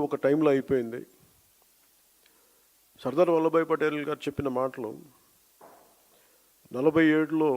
ఒక టైంలో అయిపోయింది. సర్దార్ వల్లభాయ్ పటేల్ గారు చెప్పిన మాటలు 47లో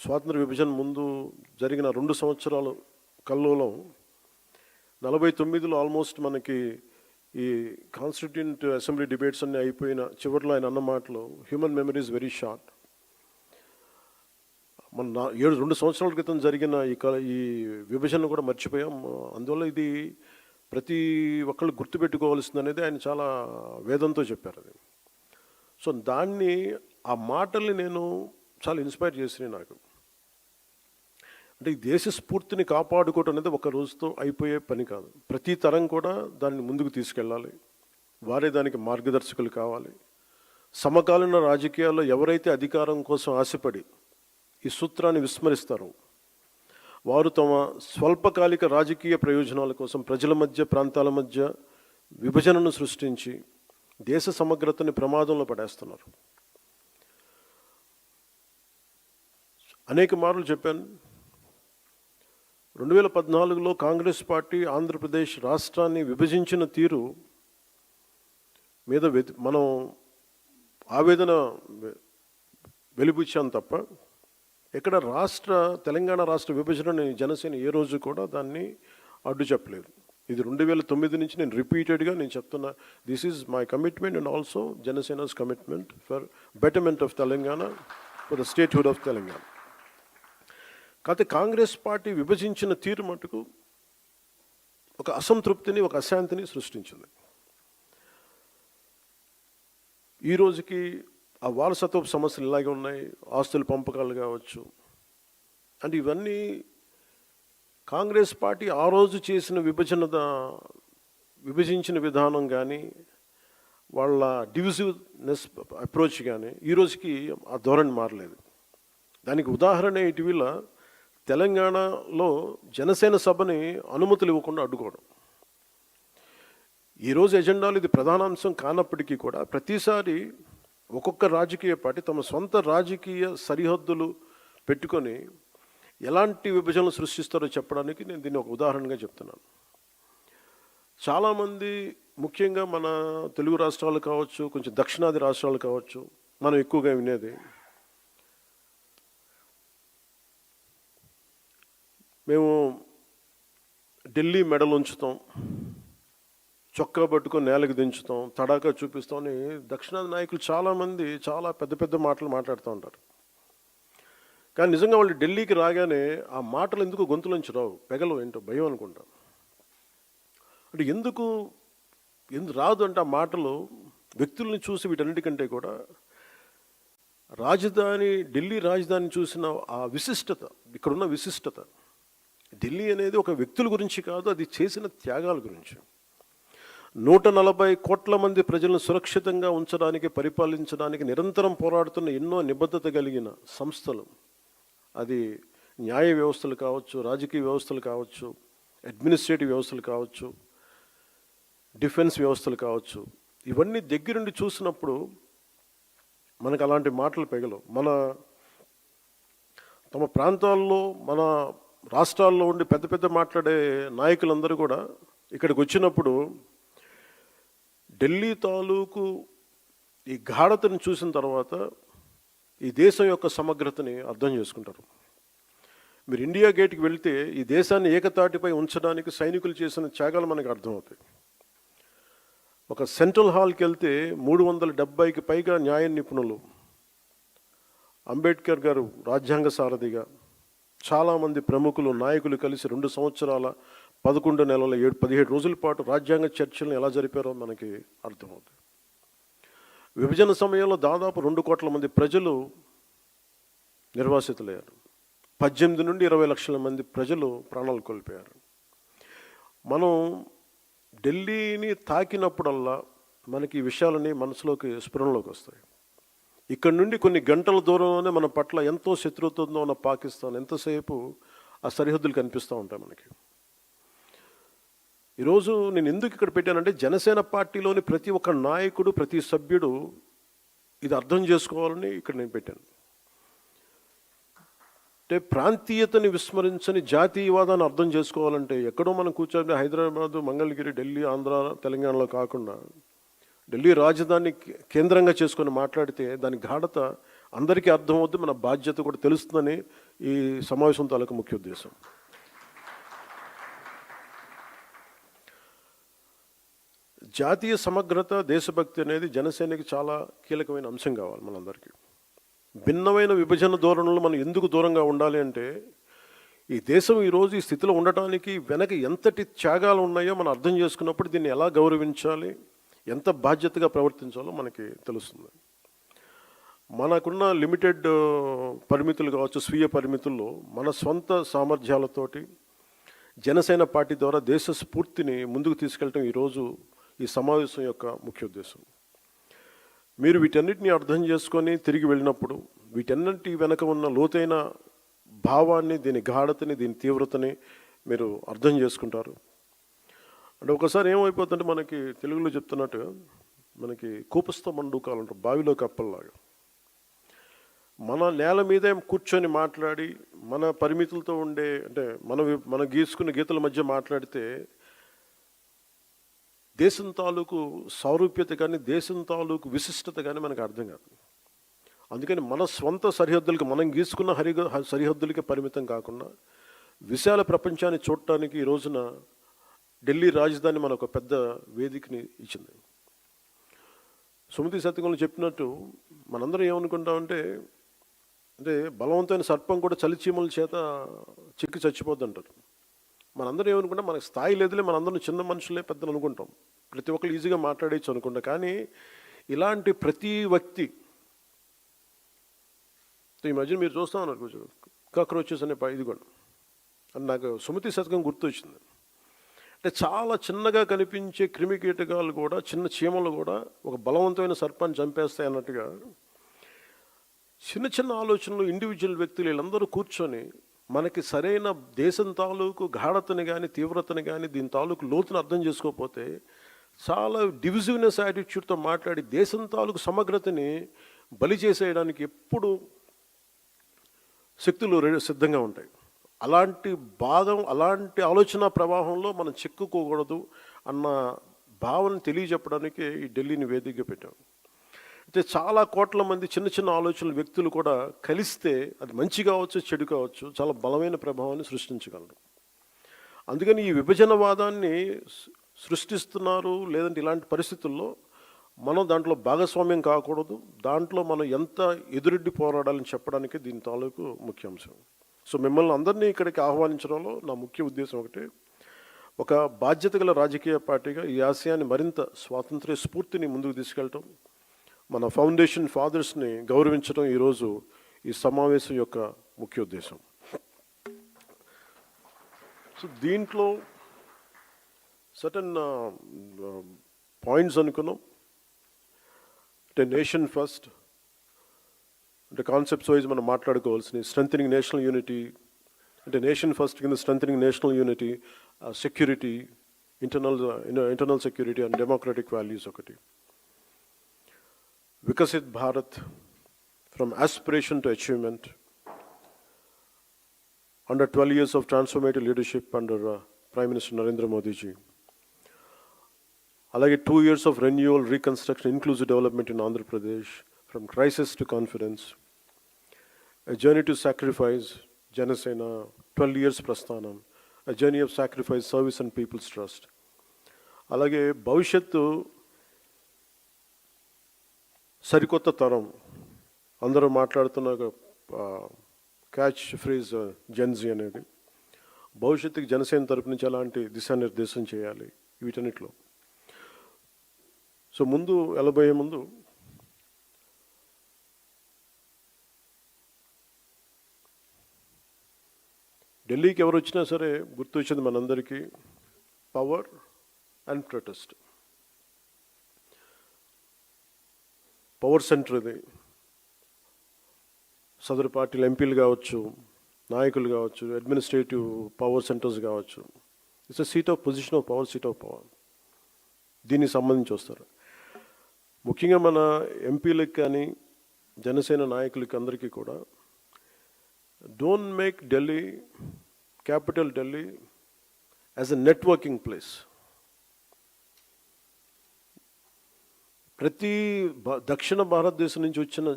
స్వాతంత్ర విభజన ముందు జరిగిన 2 సంవత్సరాలు కల్లోలం 49లో ఆల్మోస్ట్ మనకి ఈ కాన్స్టిట్యూంట్ అసెంబ్లీ డిబేట్స్ అన్నీ అయిపోయిన చివరిలో ఆయన అన్న మాటలు, human memory is very short. మన 2 సంవత్సరాల క్రితం జరిగిన ఈ విభజన కూడా మర్చిపోయాం. అందువల్ల ఇది ప్రతి ఒక్కళ్ళు గుర్తుపెట్టుకోవాల్సింది అనేది ఆయన చాలా వేదంతో చెప్పారు. అది సో దాన్ని, ఆ మాటల్ని నేను చాలా ఇన్స్పైర్ చేసినాయి నాకు. అంటే ఈ దేశ స్ఫూర్తిని కాపాడుకోవటం అనేది ఒక రోజుతో అయిపోయే పని కాదు. ప్రతి తరం కూడా దాన్ని ముందుకు తీసుకెళ్ళాలి. వారే దానికి మార్గదర్శకులు కావాలి. సమకాలీన రాజకీయాల్లో ఎవరైతే అధికారం కోసం ఆశపడి ఈ సూత్రాన్ని విస్మరిస్తారో వారు తమ స్వల్పకాలిక రాజకీయ ప్రయోజనాల కోసం ప్రజల మధ్య, ప్రాంతాల మధ్య విభజనను సృష్టించి దేశ సమగ్రతని ప్రమాదంలో పడేస్తున్నారు. అనేక మార్లు చెప్పాను. 2014లో కాంగ్రెస్ పార్టీ ఆంధ్రప్రదేశ్ రాష్ట్రాన్ని విభజించిన తీరు మీద మనం ఆవేదన వెలిబుచ్చాం తప్ప ఎక్కడ తెలంగాణ రాష్ట్ర విభజనని జనసేన ఏ రోజు కూడా దాన్ని అడ్డు చెప్పలేదు. ఇది 2009 నుంచి నేను రిపీటెడ్గా చెప్తున్నా. This is my commitment and also Janasena's commitment for betterment of Telangana, for the statehood of Telangana. కాకపోతే కాంగ్రెస్ పార్టీ విభజించిన తీరు మటుకు ఒక అసంతృప్తిని, ఒక అశాంతిని సృష్టించింది. ఈ రోజుకి ఆ వారసత్వపు సమస్యలు ఇలాగే ఉన్నాయి. ఆస్తుల పంపకాలు కావచ్చు. అంటే ఇవన్నీ కాంగ్రెస్ పార్టీ ఆ రోజు చేసిన విభజించిన విధానం కానీ, వాళ్ళ డివిజివ్నెస్ అప్రోచ్ కానీ ఈ రోజుకి ఆ ధోరణి మారలేదు. దానికి ఉదాహరణ ఇటీవల తెలంగాణలో జనసేన సభని అనుమతులు ఇవ్వకుండా అడ్డుకోవడం. ఈరోజు ఎజెండాలు ఇది ప్రధానాంశం కానప్పటికీ కూడా ప్రతిసారి ఒక్కొక్క రాజకీయ పార్టీ తమ సొంత రాజకీయ సరిహద్దులు పెట్టుకొని ఎలాంటి విభజనలు సృష్టిస్తారో చెప్పడానికి నేను దీన్ని ఒక ఉదాహరణగా చెప్తున్నాను. చాలామంది, ముఖ్యంగా మన తెలుగు రాష్ట్రాలు కావచ్చు, కొంచెం దక్షిణాది రాష్ట్రాలు కావచ్చు, మనం ఎక్కువగా వినేది, మేము ఢిల్లీ మెడలు ఉంచుతాం, చొక్కా పట్టుకొని నేలకు దించుతాం, తడాకా చూపిస్తామని దక్షిణాది నాయకులు చాలామంది చాలా పెద్ద పెద్ద మాటలు మాట్లాడుతూ ఉంటారు. కానీ నిజంగా వాళ్ళు ఢిల్లీకి రాగానే ఆ మాటలు ఎందుకు గొంతులోంచి రావు, పెగలు, ఏంటో భయం అనుకుంటాం. అంటే ఎందుకు రాదు అంటే ఆ మాటలు వ్యక్తుల్ని చూసి వీటన్నిటికంటే కూడా ఢిల్లీ రాజధాని చూసిన ఆ విశిష్టత, ఇక్కడున్న విశిష్టత, ఢిల్లీ అనేది ఒక వ్యక్తుల గురించి కాదు, అది చేసిన త్యాగాల గురించి. 140 కోట్ల మంది ప్రజలను సురక్షితంగా ఉంచడానికి, పరిపాలించడానికి నిరంతరం పోరాడుతున్న ఎన్నో నిబద్ధత కలిగిన సంస్థలు, అది న్యాయ వ్యవస్థలు కావచ్చు, రాజకీయ వ్యవస్థలు కావచ్చు, అడ్మినిస్ట్రేటివ్ వ్యవస్థలు కావచ్చు, డిఫెన్స్ వ్యవస్థలు కావచ్చు, ఇవన్నీ దగ్గరుండి చూసినప్పుడు మనకు అలాంటి మాటలు పెగలవు. తమ ప్రాంతాల్లో, మన రాష్ట్రాల్లో ఉండి పెద్ద పెద్ద మాట్లాడే నాయకులందరూ కూడా ఇక్కడికి వచ్చినప్పుడు ఢిల్లీ తాలూకు ఈ గాఢతను చూసిన తర్వాత ఈ దేశం యొక్క సమగ్రతని అర్థం చేసుకుంటారు. మీరు ఇండియా గేట్కి వెళ్తే ఈ దేశాన్ని ఏకతాటిపై ఉంచడానికి సైనికులు చేసిన త్యాగాలు మనకు అర్థమవుతాయి. ఒక సెంట్రల్ హాల్కి వెళ్తే 370కి పైగా న్యాయ నిపుణులు, అంబేద్కర్ గారు రాజ్యాంగ సారథిగా, చాలామంది ప్రముఖులు, నాయకులు కలిసి 2 సంవత్సరాల 11 నెలల 17 రోజుల పాటు రాజ్యాంగ చర్చలను ఎలా జరిపారో మనకి అర్థమవుతుంది. విభజన సమయంలో దాదాపు 2 కోట్ల మంది ప్రజలు నిర్వాసితులయ్యారు. 18 నుండి 20 లక్షల మంది ప్రజలు ప్రాణాలు కోల్పోయారు. మనం ఢిల్లీని తాకినప్పుడల్లా మనకి ఈ విషయాలని మనసులోకి, స్ఫురణలోకి వస్తాయి. ఇక్కడ నుండి కొన్ని గంటల దూరంలోనే మన పట్ల ఎంతో శత్రుత్వంతో ఉన్న పాకిస్తాన్ ఎంతసేపు ఆ సరిహద్దులు కనిపిస్తూ ఉంటాయి మనకి. ఈరోజు నేను ఎందుకు ఇక్కడ పెట్టానంటే, జనసేన పార్టీలోని ప్రతి ఒక్క నాయకుడు, ప్రతి సభ్యుడు ఇది అర్థం చేసుకోవాలని ఇక్కడ నేను పెట్టాను. అంటే ప్రాంతీయతని విస్మరించని జాతీయవాదాన్ని అర్థం చేసుకోవాలంటే ఎక్కడో మనం కూర్చొని హైదరాబాదు, మంగళగిరి, ఢిల్లీ, ఆంధ్ర, తెలంగాణలో కాకుండా ఢిల్లీ రాజధాని కేంద్రంగా చేసుకొని మాట్లాడితే దాని గాఢత అందరికీ అర్థమవుద్ది, మన బాధ్యత కూడా తెలుస్తుందని ఈ సమావేశం తాలూకు ముఖ్య ఉద్దేశం. జాతీయ సమగ్రత, దేశభక్తి అనేది జనసేనకి చాలా కీలకమైన అంశం కావాలి మనందరికీ. భిన్నమైన విభజన ధోరణులు మనం ఎందుకు దూరంగా ఉండాలి అంటే, ఈ దేశం ఈరోజు ఈ స్థితిలో ఉండటానికి వెనక ఎంతటి త్యాగాలు ఉన్నాయో మనం అర్థం చేసుకున్నప్పుడు దీన్ని ఎలా గౌరవించాలి, ఎంత బాధ్యతగా ప్రవర్తించాలో మనకి తెలుస్తుంది. మనకున్న లిమిటెడ్ పరిమితులు కావచ్చు, స్వీయ పరిమితుల్లో మన స్వంత సామర్థ్యాలతోటి జనసేన పార్టీ ద్వారా దేశ స్ఫూర్తిని ముందుకు తీసుకెళ్ళటం ఈరోజు ఈ సమావేశం యొక్క ముఖ్య ఉద్దేశం. మీరు వీటన్నిటిని అర్థం చేసుకొని తిరిగి వెళ్ళినప్పుడు వీటన్నిటి వెనక ఉన్న లోతైన భావాన్ని, దీని గాఢతని, దీని తీవ్రతని మీరు అర్థం చేసుకుంటారు. అంటే ఒకసారి ఏమైపోతుందంటే, మనకి తెలుగులో చెప్తున్నట్టుగా మనకి కూపస్థ మండూకాలు అంటారు, బావిలో కప్పల్లాగా. మన నేల మీదే కూర్చొని మాట్లాడి మన పరిమితులతో ఉండే, అంటే మన గీసుకున్న గీతల మధ్య మాట్లాడితే దేశం తాలూకు సారూప్యత కానీ, దేశం తాలూకు విశిష్టత కానీ మనకు అర్థం కాదు. అందుకని మన స్వంత సరిహద్దులకి, మనం గీసుకున్న సరిహద్దులకి పరిమితం కాకుండా విశాల ప్రపంచాన్ని చూడటానికి ఈ రోజున ఢిల్లీ రాజధాని మనకు పెద్ద వేదికని ఇచ్చింది. సుమతి సత్యంలో చెప్పినట్టు మనందరం ఏమనుకుంటామంటే, అంటే బలవంతమైన సర్పం కూడా చలిచీమల చేత చిక్కి చచ్చిపోద్ది అంటారు. మనందరం ఏమనుకుంటాం, మనకు స్థాయి లేదులే, మనందరం చిన్న మనుషులే పెద్దలు అనుకుంటాం, ప్రతి ఒక్కరు ఈజీగా మాట్లాడేయచ్చు అనుకుంటాం. కానీ ఇలాంటి ప్రతి వ్యక్తి, ఈ మధ్య మీరు చూస్తా ఉన్నారు కొంచెం కాక్రోచెస్ అనే ఇది కూడా అని నాకు సుమతి శతకం గుర్తొచ్చింది. అంటే చాలా చిన్నగా కనిపించే క్రిమి కీటకాలు కూడా, చిన్న చీమలు కూడా ఒక బలవంతమైన సర్పాన్ని చంపేస్తాయి అన్నట్టుగా చిన్న చిన్న ఆలోచనలు ఇండివిజువల్ వ్యక్తులు వీళ్ళందరూ కూర్చొని మనకి సరైన దేశం తాలూకు గాఢతని కానీ, తీవ్రతని కానీ, దీని తాలూకు లోతుని అర్థం చేసుకోకపోతే చాలా డివిజివ్నెస్ యాటిట్యూడ్తో మాట్లాడి దేశం తాలూకు సమగ్రతని బలి చేసేయడానికి ఎప్పుడు శక్తులు సిద్ధంగా ఉంటాయి. అలాంటి అలాంటి ఆలోచన ప్రవాహంలో మనం చిక్కుకోకూడదు అన్న భావన తెలియజెప్పడానికి ఈ ఢిల్లీని వేదికగా పెట్టాం. అయితే చాలా కోట్ల మంది చిన్న చిన్న ఆలోచనల వ్యక్తులు కూడా కలిస్తే అది మంచి కావచ్చు, చెడు కావచ్చు, చాలా బలమైన ప్రభావాన్ని సృష్టించగలరు. అందుకని ఈ విభజనవాదాన్ని సృష్టిస్తున్నారు, లేదంటే ఇలాంటి పరిస్థితుల్లో మనం దాంట్లో భాగస్వామ్యం కాకూడదు, దాంట్లో మనం ఎంత ఎదురెడ్డి పోరాడాలని చెప్పడానికి దీని తాలూకు ముఖ్యాంశం. సో మిమ్మల్ని అందరినీ ఇక్కడికి ఆహ్వానించడంలో నా ముఖ్య ఉద్దేశం ఒకటి, ఒక బాధ్యత గల రాజకీయ పార్టీగా ఈ ఆశయాన్ని మరింత స్వాతంత్ర్య స్ఫూర్తిని ముందుకు తీసుకెళ్ళటం, మన ఫౌండేషన్ ఫాదర్స్ని గౌరవించడం ఈరోజు ఈ సమావేశం యొక్క ముఖ్య ఉద్దేశం. సో దీంట్లో సర్టన్ పాయింట్స్ అనుకున్నాం. అంటే నేషన్ ఫస్ట్, అంటే కాన్సెప్ట్స్ వైజ్ మనం మాట్లాడుకోవాల్సినవి. స్ట్రెంథనింగ్ నేషనల్ యూనిటీ, అంటే నేషన్ ఫస్ట్ కింద strengthening national unity, security, internal security and democratic values ఒకటి. Viksit Bharat, from aspiration to achievement, under 12 years of transformative leadership under Prime Minister Narendra Modi ji. అలాగే 2 years of renewal, reconstruction, inclusive development in Andhra Pradesh, from crisis to confidence, a journey to sacrifice, Janasena, 12 years prasthanam, a journey of sacrifice, service and people's trust. అలాగే భవిష్యత్తు సరికొత్త తరం, అందరూ మాట్లాడుతున్న catch phrase Gen Z అనేది, భవిష్యత్తుకి జనసేన తరపు నుంచి ఎలాంటి దిశానిర్దేశం చేయాలి వీటన్నిటిలో. సో ముందు వెళ్ళబోయే ముందు ఢిల్లీకి ఎవరు వచ్చినా సరే గుర్తొచ్చింది మనందరికీ power and protest. Power centre ఇది. సదరు పార్టీలు ఎంపీలు కావచ్చు, నాయకులు కావచ్చు, అడ్మినిస్ట్రేటివ్ పవర్ సెంటర్స్ కావచ్చు, it's seat of position of power, seat of power. దీనికి సంబంధించి వస్తారు. ముఖ్యంగా మన ఎంపీలకు కానీ, జనసేన నాయకులకి అందరికీ కూడా Don't make Delhi, capital Delhi, as a networking place. ప్రతి దక్షిణ భారతదేశం నుంచి వచ్చిన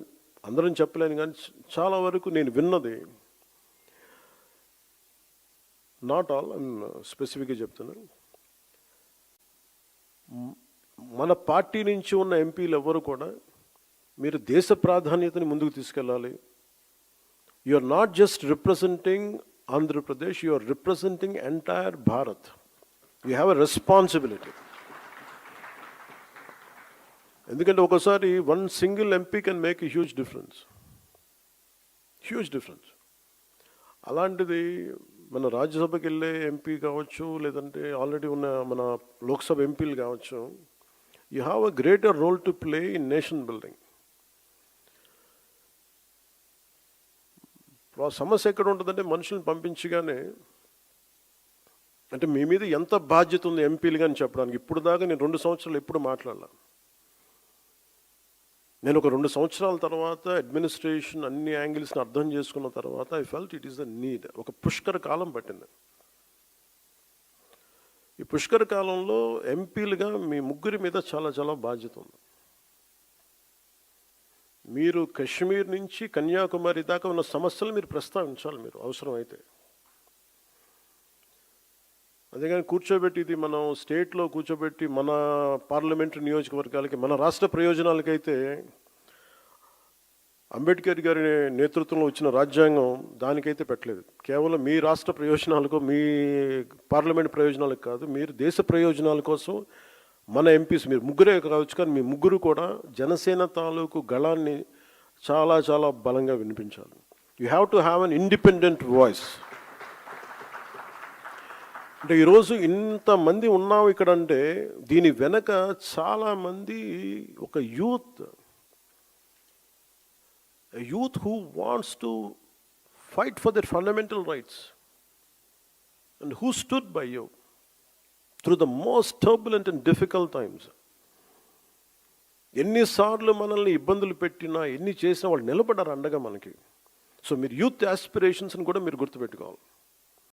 అందరం చెప్పలేను కానీ చాలా వరకు నేను విన్నది, నాట్ ఆల్, స్పెసిఫిక్గా చెప్తున్నాను, మన పార్టీ నుంచి ఉన్న ఎంపీలు ఎవరు కూడా మీరు దేశ ప్రాధాన్యతని ముందుకు తీసుకెళ్ళాలి. You are not just representing Andhra Pradesh, you are representing entire Bharat. You have a responsibility. ఎందుకంటే ఒకసారి one single MP can make a huge difference. అలాంటిది మన రాజ్యసభకి వెళ్ళే ఎంపీ కావచ్చు, లేదంటే ఆల్రెడీ ఉన్న మన లోక్సభ ఎంపీలు కావచ్చు, you have a greater role to play in nation building. సమస్య ఎక్కడ ఉంటుందంటే మనుషులను పంపించగానే, అంటే మీ మీద ఎంత బాధ్యత ఉంది ఎంపీలు కానీ చెప్పడానికి. ఇప్పుడు దాకా నేను 2 సంవత్సరాలు ఎప్పుడు మాట్లాడాల. నేను ఒక 2 సంవత్సరాల తర్వాత అడ్మినిస్ట్రేషన్ అన్ని యాంగిల్స్ని అర్థం చేసుకున్న తర్వాత I felt it is the need. ఒక పుష్కర కాలం పట్టింది. ఈ పుష్కర కాలంలో ఎంపీలుగా మీ ముగ్గురి మీద చాలా చాలా బాధ్యత ఉంది. మీరు కశ్మీర్ నుంచి కన్యాకుమారి దాకా ఉన్న సమస్యలు మీరు ప్రస్తావించాలి, మీరు అవసరమైతే. అంతేగాని కూర్చోబెట్టి ఇది మనం స్టేట్లో కూర్చోబెట్టి మన పార్లమెంటరీ నియోజకవర్గాలకి, మన రాష్ట్ర ప్రయోజనాలకైతే అంబేద్కర్ గారి నేతృత్వంలో వచ్చిన రాజ్యాంగం దానికైతే పెట్టలేదు. కేవలం మీ రాష్ట్ర ప్రయోజనాలకు, మీ పార్లమెంట్ ప్రయోజనాలకు కాదు, మీరు దేశ ప్రయోజనాల కోసం మన ఎంపీస్, మీరు ముగ్గురే కావచ్చు కానీ మీ ముగ్గురు కూడా జనసేన తాలూకు గళాన్ని చాలా చాలా బలంగా వినిపించాలి. You have to have an independent voice. అంటే ఈరోజు ఇంతమంది ఉన్నాం ఇక్కడ అంటే దీని వెనక చాలామంది ఒక youth who wants to fight for their fundamental rights and who stood by you through the most turbulent and difficult times. ఎన్నిసార్లు మనల్ని ఇబ్బందులు పెట్టినా, ఎన్ని చేసినా వాళ్ళు నిలబడ్డారు అండగా మనకి. సో మీరు యూత్ ఆస్పిరేషన్స్ని కూడా మీరు గుర్తుపెట్టుకోవాలి.